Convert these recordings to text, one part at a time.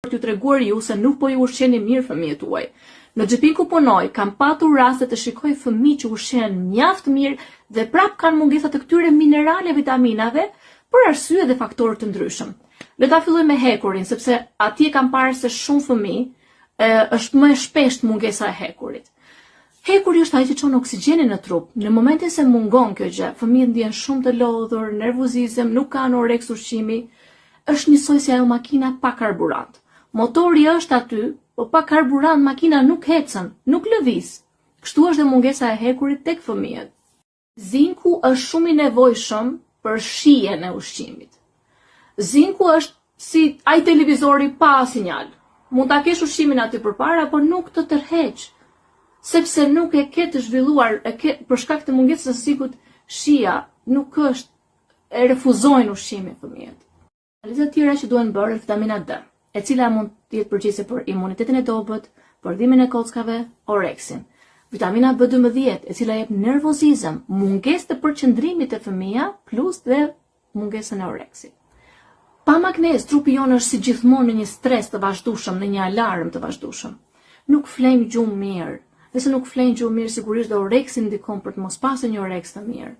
Për t'ju treguar ju se nuk po ju ushqeni mirë fëmijët tuaj. Në xhepin ku punoj, kam patur raste të shikoj fëmijë që ushqen mjaft mirë dhe prap kanë mungesa të këtyre minerale vitaminave për arsye dhe faktorë të ndryshëm. Le ta filloj me hekurin, sepse atje kam parë se shumë fëmijë është më e shpesht mungesa e hekurit. Hekuri është ai që çon oksigjenin në trup. Në momentin se mungon kjo gjë, fëmijët ndjen shumë të lodhur, nervozizëm, nuk kanë oreks ushqimi. Është njësoj si ajo makina pa karburant. Motori është aty, po pa karburant makina nuk ecën, nuk lëviz. Kështu është dhe mungesa e hekurit tek fëmijët. Zinku është shumë i nevojshëm për shijen e ushqimit. Zinku është si ai televizori pa sinjal. Mund ta kesh ushqimin aty përpara, por nuk të tërheq, sepse nuk e ke të zhvilluar, për shkak të mungesës së zinkut, shija nuk është, e refuzojnë ushqimin fëmijët. Analizat tjera që duhen bërë është vitamina D, e cila mund të jetë përgjegjëse për imunitetin e dobët, për dhimbjen e kockave, oreksin. Vitamina B12, e cila jep nervozizëm, mungesë të përqendrimit të fëmija, plus dhe mungesën e oreksit. Pa magnez, trupi jonë është si gjithmonë në një stres të vazhdueshëm, në një alarm të vazhdueshëm. Nuk flejmë gjumë mirë. Nëse nuk flejmë gjumë mirë, sigurisht dhe oreksi ndikon për të mos pasur një oreks të mirë.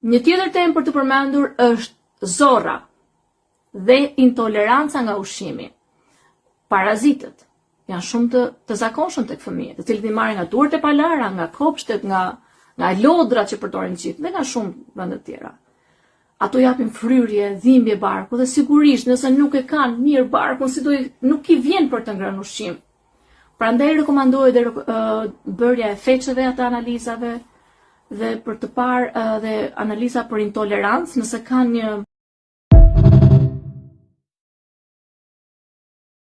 Një tjetër temë për të përmendur është zorra dhe intoleranca nga ushqimi. Parazitët janë shumë të zakonshëm tek fëmijët, të cilët i marrin nga duart e palara, nga kopshtet, nga lodrat që përdoren gjithë dhe nga shumë vende të tjera. Ato japin fryrje, dhimbje barku dhe sigurisht nëse nuk e kanë mirë barkun, nuk i vjen për të ngrënë ushqim. Prandaj rekomandohet bërja e feçeve atë analizave dhe për të parë dhe analiza për intolerancë, nëse kanë një